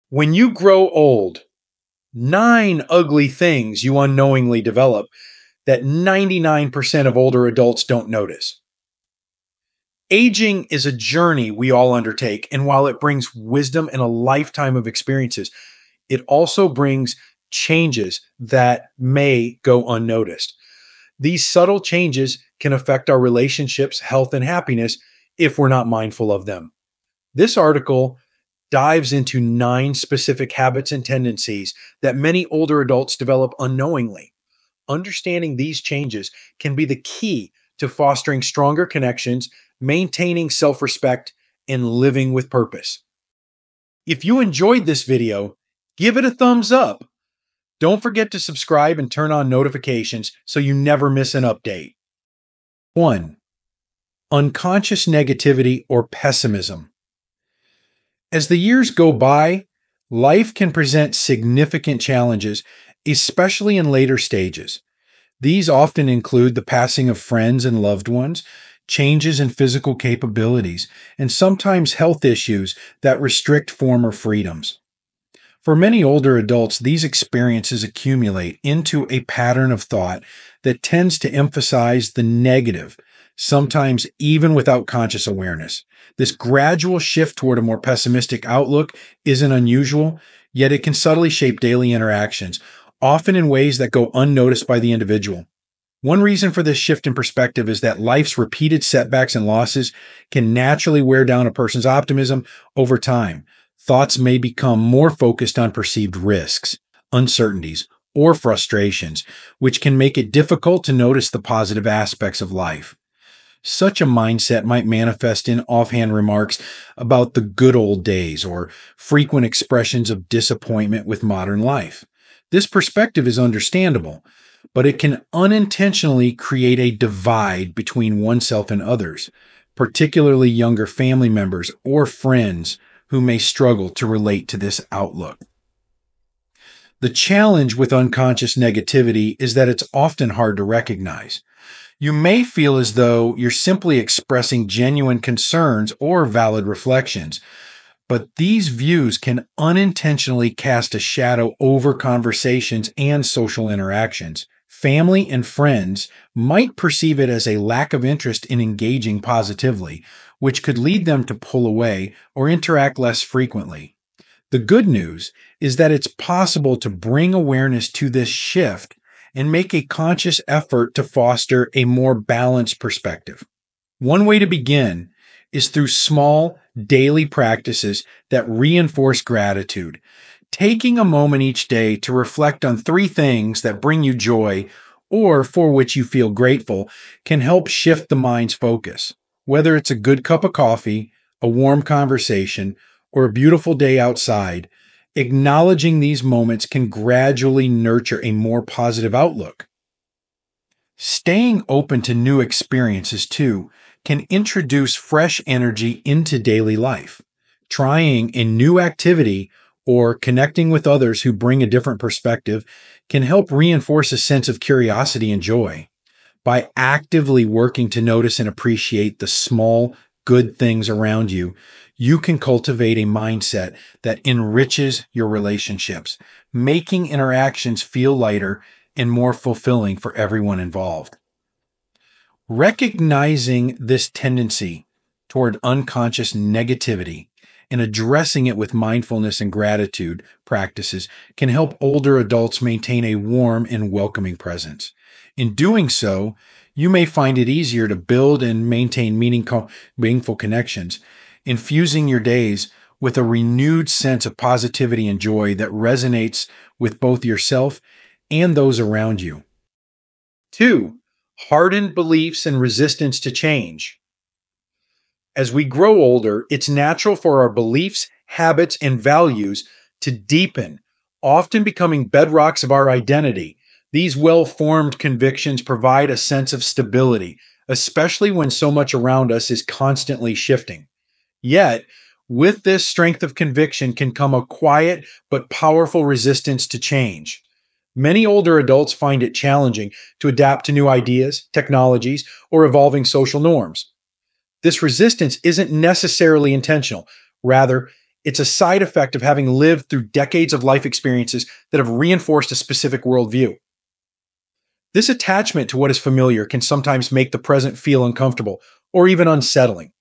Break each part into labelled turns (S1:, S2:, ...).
S1: When you grow old, 9 ugly things you unknowingly develop that 99% of older adults don't notice. Aging is a journey we all undertake, and while it brings wisdom and a lifetime of experiences, it also brings changes that may go unnoticed. These subtle changes can affect our relationships, health, and happiness if we're not mindful of them. This article dives into 9 specific habits and tendencies that many older adults develop unknowingly. Understanding these changes can be the key to fostering stronger connections, maintaining self respect, and living with purpose. If you enjoyed this video, give it a thumbs up. Don't forget to subscribe and turn on notifications so you never miss an update. 1. Unconscious negativity or pessimism. As the years go by, life can present significant challenges, especially in later stages. These often include the passing of friends and loved ones, changes in physical capabilities, and sometimes health issues that restrict former freedoms. For many older adults, these experiences accumulate into a pattern of thought that tends to emphasize the negative, sometimes even without conscious awareness. This gradual shift toward a more pessimistic outlook isn't unusual, yet it can subtly shape daily interactions, often in ways that go unnoticed by the individual. One reason for this shift in perspective is that life's repeated setbacks and losses can naturally wear down a person's optimism over time. Thoughts may become more focused on perceived risks, uncertainties, or frustrations, which can make it difficult to notice the positive aspects of life. Such a mindset might manifest in offhand remarks about the good old days or frequent expressions of disappointment with modern life. This perspective is understandable, but it can unintentionally create a divide between oneself and others, particularly younger family members or friends who may struggle to relate to this outlook. The challenge with unconscious negativity is that it's often hard to recognize. You may feel as though you're simply expressing genuine concerns or valid reflections, but these views can unintentionally cast a shadow over conversations and social interactions. Family and friends might perceive it as a lack of interest in engaging positively, which could lead them to pull away or interact less frequently. The good news is that it's possible to bring awareness to this shift and make a conscious effort to foster a more balanced perspective. One way to begin is through small, daily practices that reinforce gratitude. Taking a moment each day to reflect on 3 things that bring you joy or for which you feel grateful can help shift the mind's focus. Whether it's a good cup of coffee, a warm conversation, or a beautiful day outside, acknowledging these moments can gradually nurture a more positive outlook. Staying open to new experiences, too, can introduce fresh energy into daily life. Trying a new activity or connecting with others who bring a different perspective can help reinforce a sense of curiosity and joy. By actively working to notice and appreciate the small, good things around you, you can cultivate a mindset that enriches your relationships, making interactions feel lighter and more fulfilling for everyone involved. Recognizing this tendency toward unconscious negativity and addressing it with mindfulness and gratitude practices can help older adults maintain a warm and welcoming presence. In doing so, you may find it easier to build and maintain meaningful connections, infusing your days with a renewed sense of positivity and joy that resonates with both yourself and those around you. 2. Hardened beliefs and resistance to change. As we grow older, it's natural for our beliefs, habits, and values to deepen, often becoming bedrocks of our identity. These well-formed convictions provide a sense of stability, especially when so much around us is constantly shifting. Yet, with this strength of conviction can come a quiet but powerful resistance to change. Many older adults find it challenging to adapt to new ideas, technologies, or evolving social norms. This resistance isn't necessarily intentional. Rather, It's a side effect of having lived through decades of life experiences that have reinforced a specific worldview. This attachment to what is familiar can sometimes make the present feel uncomfortable or even unsettling.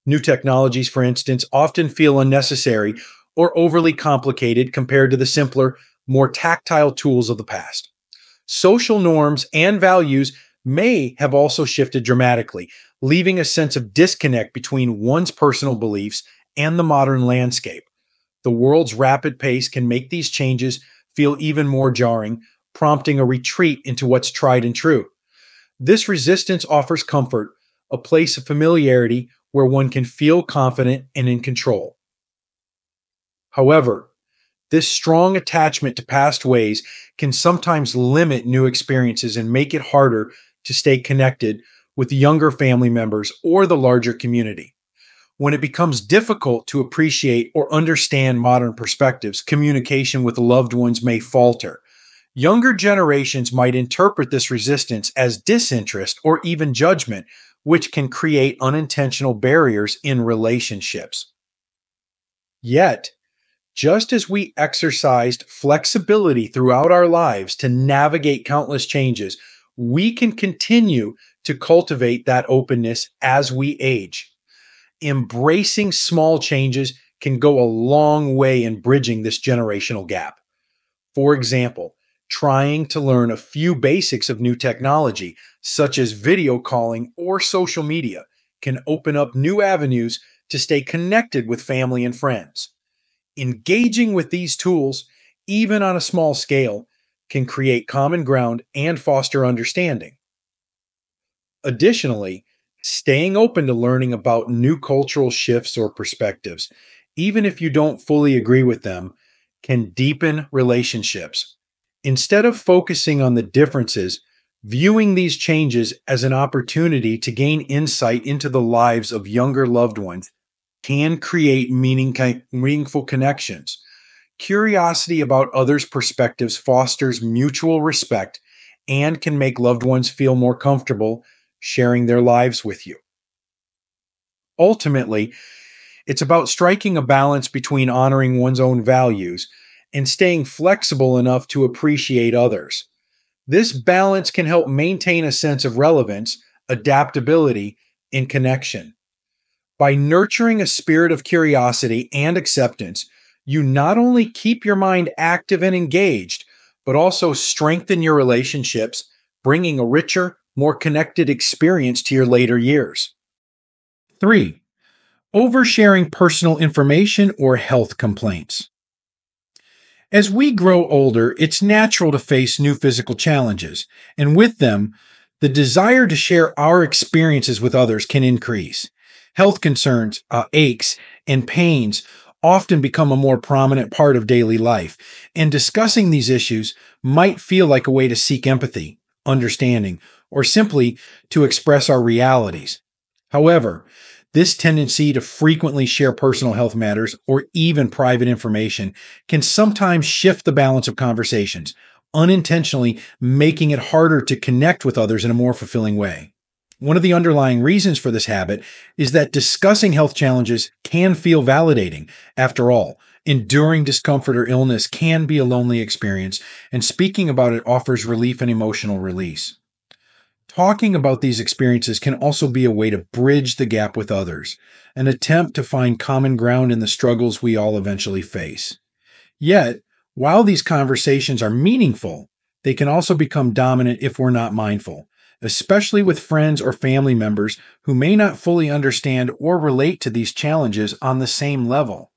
S1: New technologies, for instance, often feel unnecessary or overly complicated compared to the simpler, more tactile tools of the past. Social norms and values may have also shifted dramatically, leaving a sense of disconnect between one's personal beliefs and the modern landscape. The world's rapid pace can make these changes feel even more jarring, prompting a retreat into what's tried and true. This resistance offers comfort, a place of familiarity where one can feel confident and in control. However, this strong attachment to past ways can sometimes limit new experiences and make it harder to stay connected with younger family members or the larger community. When it becomes difficult to appreciate or understand modern perspectives, communication with loved ones may falter. Younger generations might interpret this resistance as disinterest or even judgment, which can create unintentional barriers in relationships. Yet, just as we exercised flexibility throughout our lives to navigate countless changes, we can continue to cultivate that openness as we age. Embracing small changes can go a long way in bridging this generational gap. For example, trying to learn a few basics of new technology, such as video calling or social media, can open up new avenues to stay connected with family and friends. Engaging with these tools, even on a small scale, can create common ground and foster understanding. Additionally, staying open to learning about new cultural shifts or perspectives, even if you don't fully agree with them, can deepen relationships. Instead of focusing on the differences, viewing these changes as an opportunity to gain insight into the lives of younger loved ones can create meaningful connections. Curiosity about others' perspectives fosters mutual respect and can make loved ones feel more comfortable sharing their lives with you. Ultimately, it's about striking a balance between honoring one's own values and staying flexible enough to appreciate others. This balance can help maintain a sense of relevance, adaptability, and connection. By nurturing a spirit of curiosity and acceptance, you not only keep your mind active and engaged, but also strengthen your relationships, bringing a richer, more connected experience to your later years. 3. Oversharing personal information or health complaints. As we grow older, it's natural to face new physical challenges, and with them, the desire to share our experiences with others can increase. Health concerns, aches, and pains often become a more prominent part of daily life, and discussing these issues might feel like a way to seek empathy, understanding, or simply to express our realities. However, this tendency to frequently share personal health matters or even private information can sometimes shift the balance of conversations, unintentionally making it harder to connect with others in a more fulfilling way. One of the underlying reasons for this habit is that discussing health challenges can feel validating. After all, enduring discomfort or illness can be a lonely experience, and speaking about it offers relief and emotional release. Talking about these experiences can also be a way to bridge the gap with others, an attempt to find common ground in the struggles we all eventually face. Yet, while these conversations are meaningful, they can also become dominant if we're not mindful, especially with friends or family members who may not fully understand or relate to these challenges on the same level.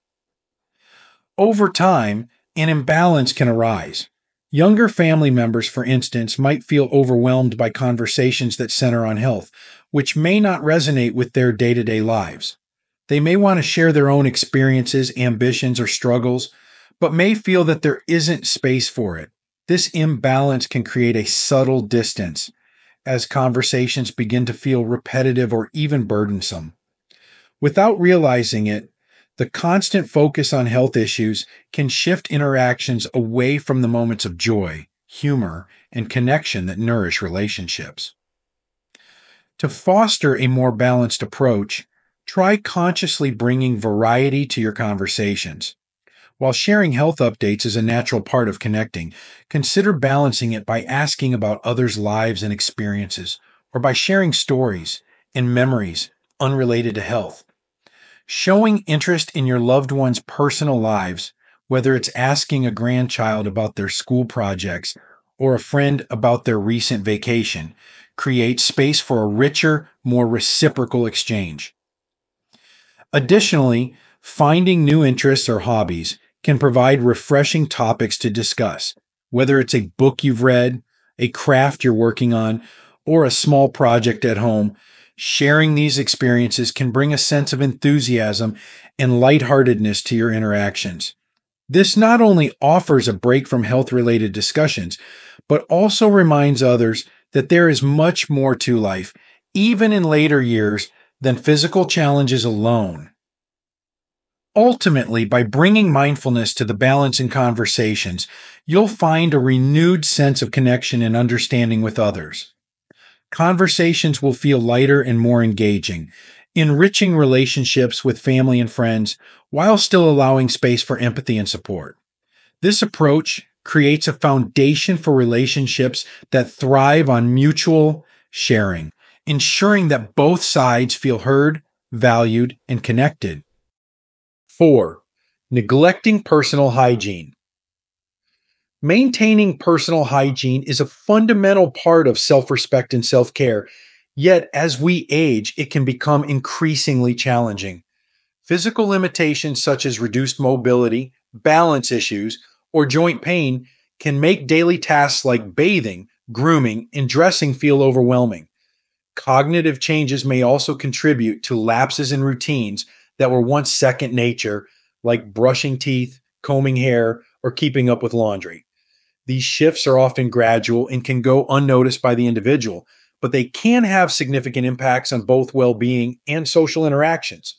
S1: Over time, an imbalance can arise. Younger family members, for instance, might feel overwhelmed by conversations that center on health, which may not resonate with their day-to-day lives. They may want to share their own experiences, ambitions, or struggles, but may feel that there isn't space for it. This imbalance can create a subtle distance as conversations begin to feel repetitive or even burdensome. Without realizing it, the constant focus on health issues can shift interactions away from the moments of joy, humor, and connection that nourish relationships. To foster a more balanced approach, Try consciously bringing variety to your conversations. While sharing health updates is a natural part of connecting, consider balancing it by asking about others' lives and experiences, or by sharing stories and memories unrelated to health. Showing interest in your loved one's personal lives, whether it's asking a grandchild about their school projects or a friend about their recent vacation, creates space for a richer, more reciprocal exchange. Additionally, finding new interests or hobbies can provide refreshing topics to discuss, whether it's a book you've read, a craft you're working on, or a small project at home. Sharing these experiences can bring a sense of enthusiasm and lightheartedness to your interactions. This not only offers a break from health related discussions, but also reminds others that there is much more to life, even in later years, than physical challenges alone. Ultimately, by bringing mindfulness to the balance in conversations, you'll find a renewed sense of connection and understanding with others. Conversations will feel lighter and more engaging, enriching relationships with family and friends while still allowing space for empathy and support. This approach creates a foundation for relationships that thrive on mutual sharing, ensuring that both sides feel heard, valued, and connected. 4. Neglecting personal hygiene. Maintaining personal hygiene is a fundamental part of self respect and self care, yet, as we age, it can become increasingly challenging. Physical limitations such as reduced mobility, balance issues, or joint pain can make daily tasks like bathing, grooming, and dressing feel overwhelming. Cognitive changes may also contribute to lapses in routines that were once second nature, like brushing teeth, combing hair, or keeping up with laundry. These shifts are often gradual and can go unnoticed by the individual, but they can have significant impacts on both well being and social interactions.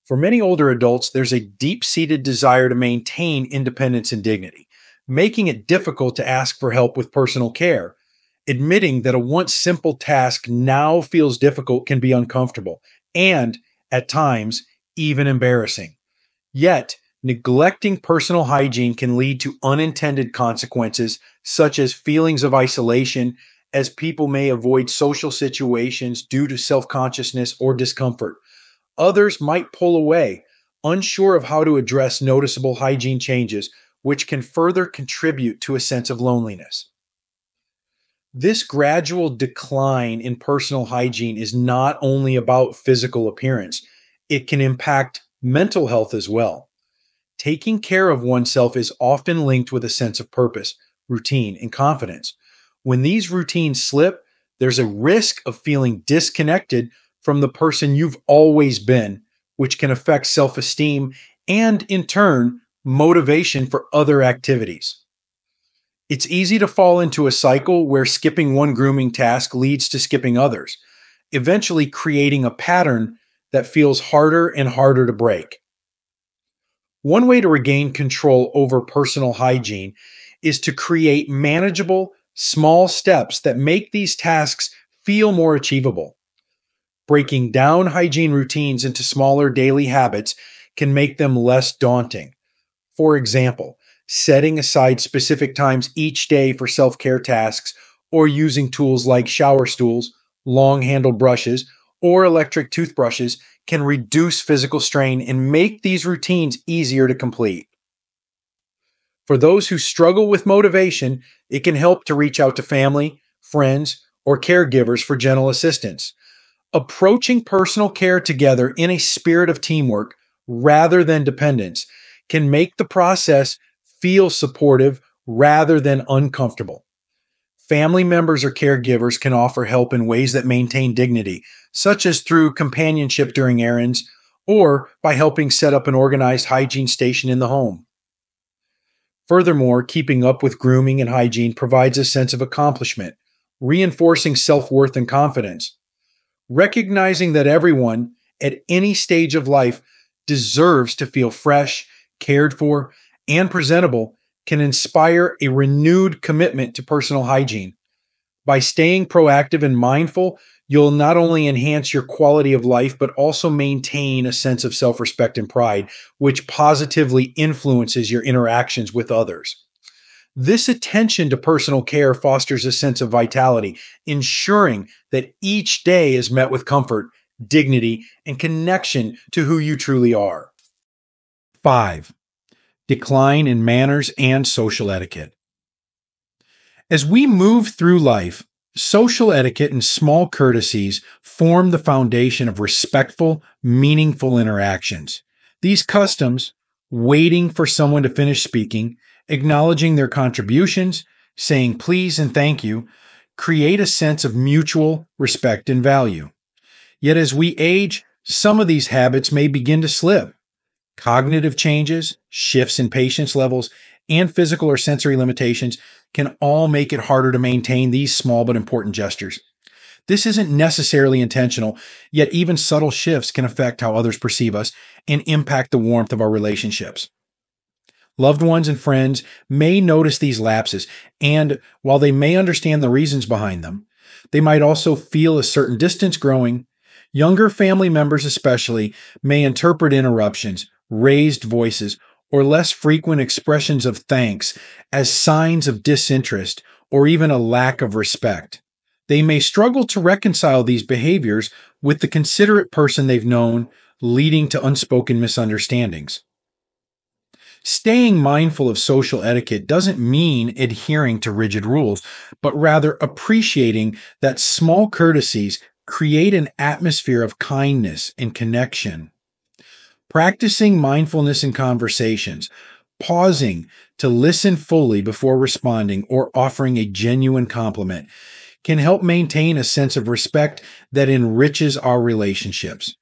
S1: For many older adults, there's a deep seated desire to maintain independence and dignity, making it difficult to ask for help with personal care. Admitting that a once simple task now feels difficult can be uncomfortable and, at times, even embarrassing. Yet, neglecting personal hygiene can lead to unintended consequences, such as feelings of isolation, as people may avoid social situations due to self consciousness or discomfort. Others might pull away, unsure of how to address noticeable hygiene changes, which can further contribute to a sense of loneliness. This gradual decline in personal hygiene is not only about physical appearance, it can impact mental health as well. Taking care of oneself is often linked with a sense of purpose, routine, and confidence. When these routines slip, there's a risk of feeling disconnected from the person you've always been, which can affect self esteem and, in turn, motivation for other activities. It's easy to fall into a cycle where skipping one grooming task leads to skipping others, eventually creating a pattern that feels harder and harder to break. One way to regain control over personal hygiene is to create manageable, small steps that make these tasks feel more achievable. Breaking down hygiene routines into smaller daily habits can make them less daunting. For example, setting aside specific times each day for self care tasks or using tools like shower stools, long handled brushes, or electric toothbrushes can reduce physical strain and make these routines easier to complete. For those who struggle with motivation, it can help to reach out to family, friends, or caregivers for gentle assistance. Approaching personal care together in a spirit of teamwork rather than dependence can make the process feel supportive rather than uncomfortable. Family members or caregivers can offer help in ways that maintain dignity, such as through companionship during errands or by helping set up an organized hygiene station in the home. Furthermore, keeping up with grooming and hygiene provides a sense of accomplishment, reinforcing self worth and confidence. Recognizing that everyone at any stage of life deserves to feel fresh, cared for, and presentable can inspire a renewed commitment to personal hygiene. By staying proactive and mindful, You'll not only enhance your quality of life, but also maintain a sense of self respect and pride, which positively influences your interactions with others. This attention to personal care fosters a sense of vitality, ensuring that each day is met with comfort, dignity, and connection to who you truly are. 5. Decline in manners and social etiquette. As we move through life, social etiquette and small courtesies form the foundation of respectful, meaningful interactions. These customs, waiting for someone to finish speaking, acknowledging their contributions, saying please and thank you, create a sense of mutual respect and value. Yet as we age, some of these habits may begin to slip. Cognitive changes, shifts in patience levels, and physical or sensory limitations can all make it harder to maintain these small but important gestures. This isn't necessarily intentional, yet even subtle shifts can affect how others perceive us and impact the warmth of our relationships. Loved ones and friends may notice these lapses, and while they may understand the reasons behind them, they might also feel a certain distance growing. Younger family members, especially, may interpret interruptions, raised voices, or less frequent expressions of thanks as signs of disinterest or even a lack of respect. They may struggle to reconcile these behaviors with the considerate person they've known, leading to unspoken misunderstandings. Staying mindful of social etiquette doesn't mean adhering to rigid rules, but rather appreciating that small courtesies create an atmosphere of kindness and connection. Practicing mindfulness in conversations, pausing to listen fully before responding or offering a genuine compliment can help maintain a sense of respect that enriches our relationships.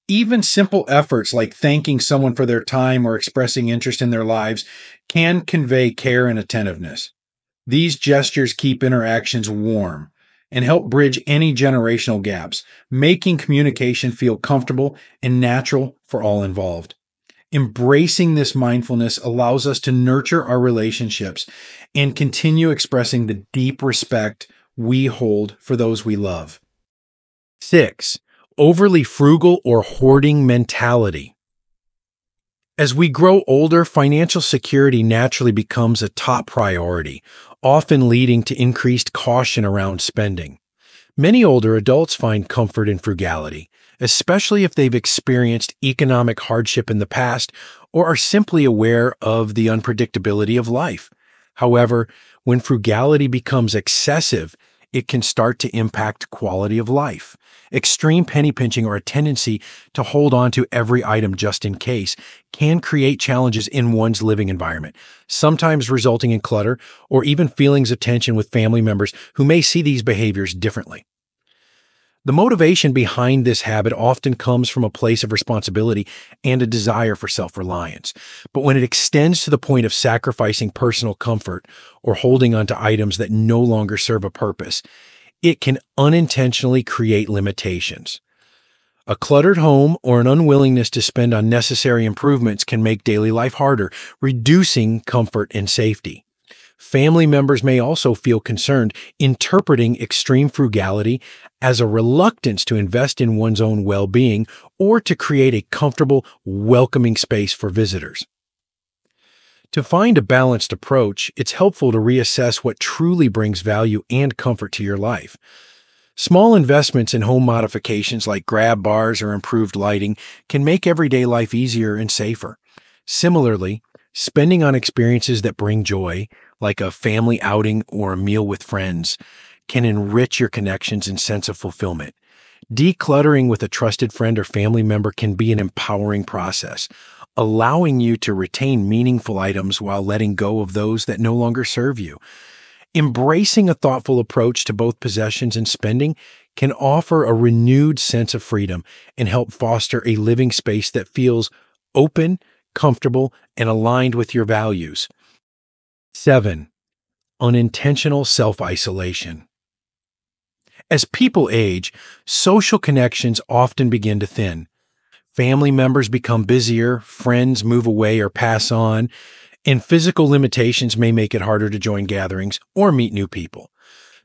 S1: Even simple efforts like thanking someone for their time or expressing interest in their lives can convey care and attentiveness. These gestures keep interactions warm and help bridge any generational gaps, making communication feel comfortable and natural for all involved. Embracing this mindfulness allows us to nurture our relationships and continue expressing the deep respect we hold for those we love. 6. Overly frugal or hoarding mentality. As we grow older, financial security naturally becomes a top priority, often leading to increased caution around spending. Many older adults find comfort in frugality, especially if they've experienced economic hardship in the past or are simply aware of the unpredictability of life. However, when frugality becomes excessive, it can start to impact quality of life. Extreme penny pinching or a tendency to hold on to every item just in case can create challenges in one's living environment, sometimes resulting in clutter or even feelings of tension with family members who may see these behaviors differently. The motivation behind this habit often comes from a place of responsibility and a desire for self-reliance. But when it extends to the point of sacrificing personal comfort or holding onto items that no longer serve a purpose, it can unintentionally create limitations. A cluttered home or an unwillingness to spend on necessary improvements can make daily life harder, reducing comfort and safety. Family members may also feel concerned, interpreting extreme frugality as a reluctance to invest in one's own well-being or to create a comfortable, welcoming space for visitors. To find a balanced approach, it's helpful to reassess what truly brings value and comfort to your life. Small investments in home modifications like grab bars or improved lighting can make everyday life easier and safer. Similarly, spending on experiences that bring joy, like a family outing or a meal with friends, can enrich your connections and sense of fulfillment. Decluttering with a trusted friend or family member can be an empowering process, allowing you to retain meaningful items while letting go of those that no longer serve you. Embracing a thoughtful approach to both possessions and spending can offer a renewed sense of freedom and help foster a living space that feels open, comfortable, and aligned with your values. 7. Unintentional self-isolation. As people age, social connections often begin to thin. Family members become busier, friends move away or pass on, and physical limitations may make it harder to join gatherings or meet new people.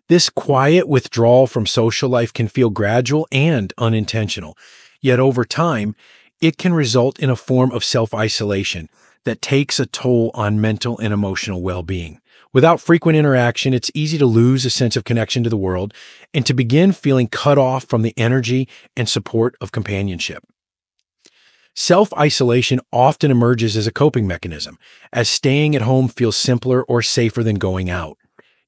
S1: This quiet withdrawal from social life can feel gradual and unintentional, yet over time, it can result in a form of self isolation that takes a toll on mental and emotional well being. Without frequent interaction, it's easy to lose a sense of connection to the world and to begin feeling cut off from the energy and support of companionship. Self isolation often emerges as a coping mechanism, as staying at home feels simpler or safer than going out.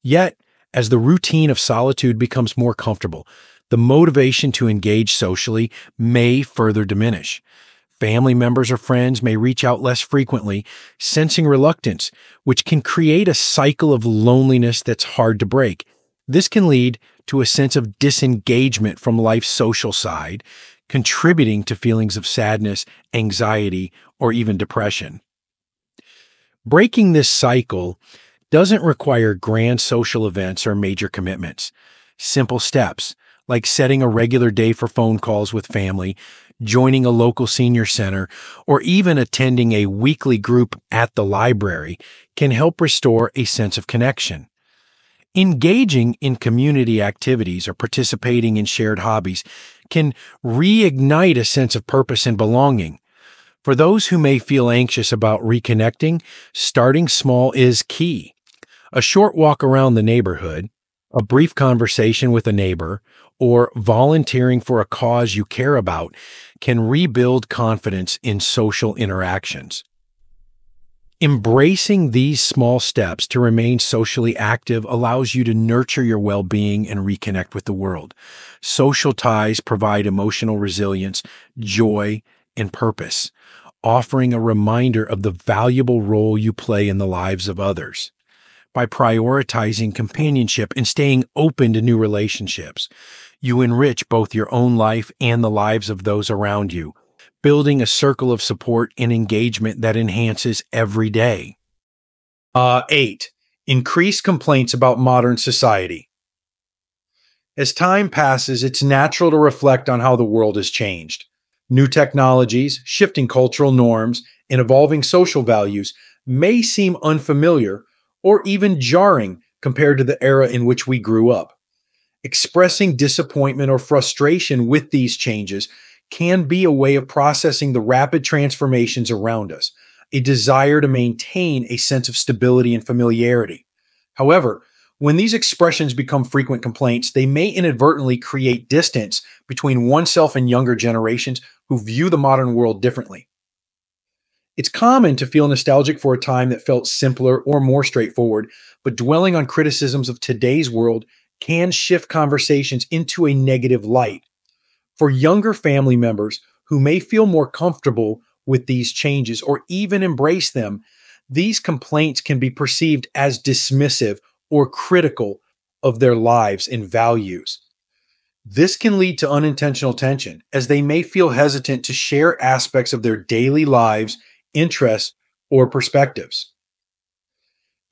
S1: Yet, as the routine of solitude becomes more comfortable, the motivation to engage socially may further diminish. Family members or friends may reach out less frequently, sensing reluctance, which can create a cycle of loneliness that's hard to break. This can lead to a sense of disengagement from life's social side, contributing to feelings of sadness, anxiety, or even depression. Breaking this cycle doesn't require grand social events or major commitments. Simple steps, like setting a regular day for phone calls with family, joining a local senior center, or even attending a weekly group at the library, can help restore a sense of connection. Engaging in community activities or participating in shared hobbies can reignite a sense of purpose and belonging. For those who may feel anxious about reconnecting, starting small is key. A short walk around the neighborhood, a brief conversation with a neighbor, or volunteering for a cause you care about can rebuild confidence in social interactions. Embracing these small steps to remain socially active allows you to nurture your well being and reconnect with the world. Social ties provide emotional resilience, joy, and purpose, offering a reminder of the valuable role you play in the lives of others. By prioritizing companionship and staying open to new relationships, you enrich both your own life and the lives of those around you, building a circle of support and engagement that enhances every day. 8. Increased complaints about modern society. As time passes, it's natural to reflect on how the world has changed. New technologies, shifting cultural norms, and evolving social values may seem unfamiliar or even jarring compared to the era in which we grew up. Expressing disappointment or frustration with these changes can be a way of processing the rapid transformations around us, a desire to maintain a sense of stability and familiarity. However, when these expressions become frequent complaints, they may inadvertently create distance between oneself and younger generations who view the modern world differently. It's common to feel nostalgic for a time that felt simpler or more straightforward, but dwelling on criticisms of today's world can shift conversations into a negative light. For younger family members who may feel more comfortable with these changes or even embrace them, these complaints can be perceived as dismissive or critical of their lives and values. This can lead to unintentional tension, as they may feel hesitant to share aspects of their daily lives, interests, or perspectives.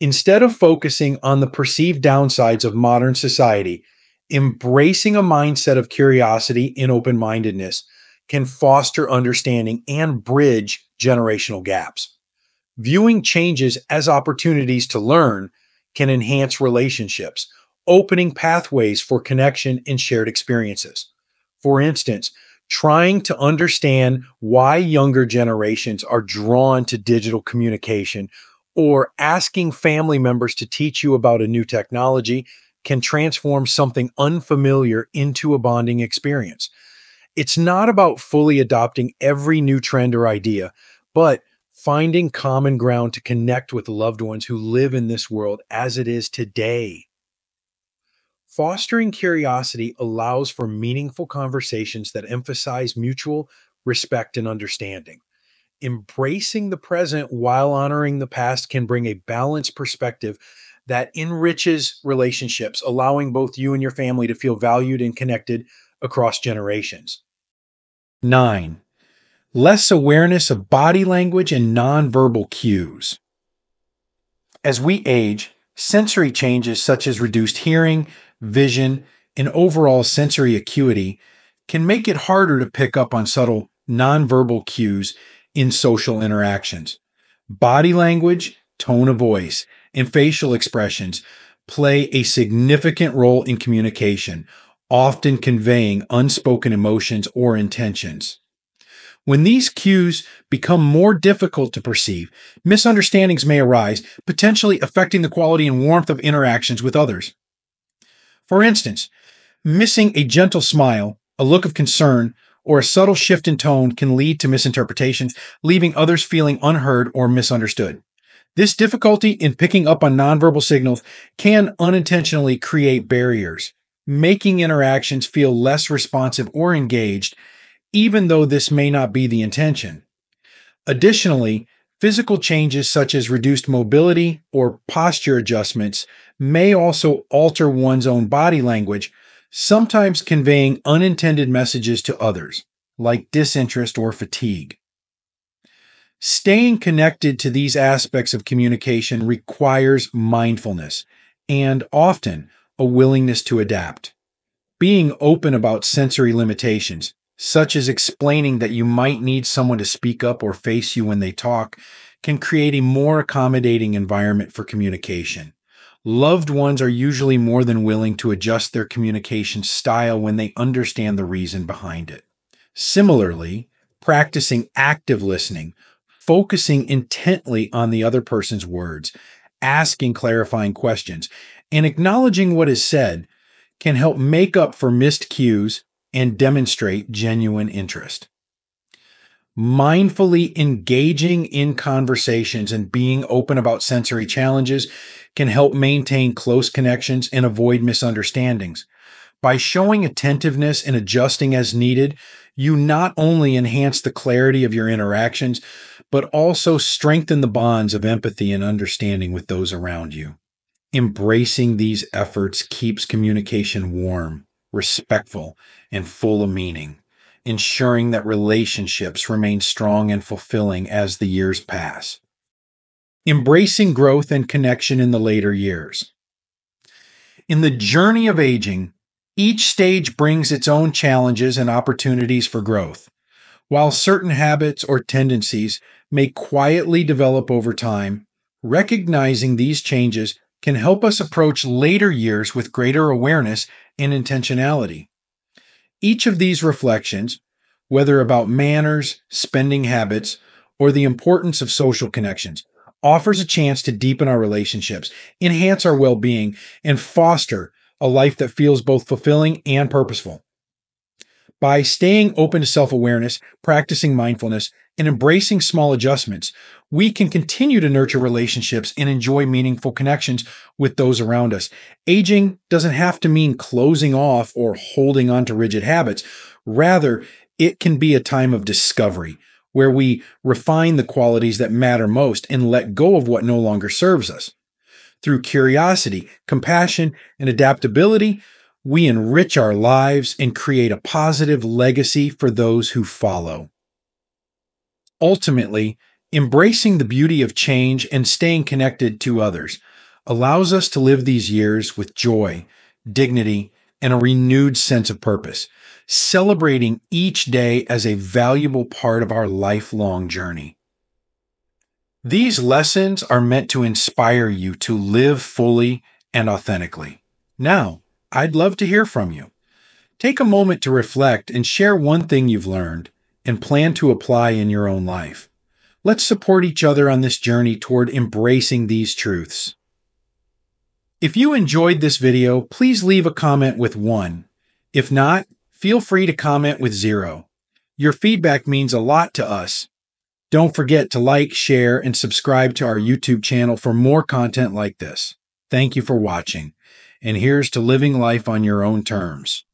S1: Instead of focusing on the perceived downsides of modern society, embracing a mindset of curiosity and open mindedness can foster understanding and bridge generational gaps. Viewing changes as opportunities to learn can enhance relationships, opening pathways for connection and shared experiences. For instance, trying to understand why younger generations are drawn to digital communication or asking family members to teach you about a new technology can transform something unfamiliar into a bonding experience. It's not about fully adopting every new trend or idea, but finding common ground to connect with loved ones who live in this world as it is today. Fostering curiosity allows for meaningful conversations that emphasize mutual respect and understanding. Embracing the present while honoring the past can bring a balanced perspective that enriches relationships, allowing both you and your family to feel valued and connected across generations. 9. Less awareness of body language and nonverbal cues. As we age, sensory changes such as reduced hearing, vision, and overall sensory acuity can make it harder to pick up on subtle nonverbal cues in social interactions. Body language, tone of voice, and facial expressions play a significant role in communication, often conveying unspoken emotions or intentions. When these cues become more difficult to perceive, misunderstandings may arise, potentially affecting the quality and warmth of interactions with others. For instance, missing a gentle smile, a look of concern, or a subtle shift in tone can lead to misinterpretations, leaving others feeling unheard or misunderstood. This difficulty in picking up on nonverbal signals can unintentionally create barriers, making interactions feel less responsive or engaged, even though this may not be the intention. Additionally, physical changes such as reduced mobility or posture adjustments may also alter one's own body language, sometimes conveying unintended messages to others, like disinterest or fatigue. Staying connected to these aspects of communication requires mindfulness and often a willingness to adapt. Being open about sensory limitations, such as explaining that you might need someone to speak up or face you when they talk, can create a more accommodating environment for communication. Loved ones are usually more than willing to adjust their communication style when they understand the reason behind it. Similarly, practicing active listening, focusing intently on the other person's words, asking clarifying questions, and acknowledging what is said can help make up for missed cues and demonstrate genuine interest. Mindfully engaging in conversations and being open about sensory challenges can help maintain close connections and avoid misunderstandings. By showing attentiveness and adjusting as needed, you not only enhance the clarity of your interactions, but also strengthen the bonds of empathy and understanding with those around you. Embracing these efforts keeps communication warm, respectful, and full of meaning, ensuring that relationships remain strong and fulfilling as the years pass. Embracing growth and connection in the later years. In the journey of aging, each stage brings its own challenges and opportunities for growth. While certain habits or tendencies may quietly develop over time, recognizing these changes can help us approach later years with greater awareness and intentionality. Each of these reflections, whether about manners, spending habits, or the importance of social connections, offers a chance to deepen our relationships, enhance our well-being, and foster a life that feels both fulfilling and purposeful. By staying open to self-awareness, practicing mindfulness, and embracing small adjustments, we can continue to nurture relationships and enjoy meaningful connections with those around us. Aging doesn't have to mean closing off or holding on to rigid habits. Rather, it can be a time of discovery, where we refine the qualities that matter most and let go of what no longer serves us. Through curiosity, compassion, and adaptability, we enrich our lives and create a positive legacy for those who follow. Ultimately, embracing the beauty of change and staying connected to others allows us to live these years with joy, dignity, and a renewed sense of purpose, celebrating each day as a valuable part of our lifelong journey. These lessons are meant to inspire you to live fully and authentically. Now, I'd love to hear from you. Take a moment to reflect and share one thing you've learned and plan to apply in your own life. Let's support each other on this journey toward embracing these truths. If you enjoyed this video, please leave a comment with 1. If not, feel free to comment with 0. Your feedback means a lot to us. Don't forget to like, share, and subscribe to our YouTube channel for more content like this. Thank you for watching, and here's to living life on your own terms.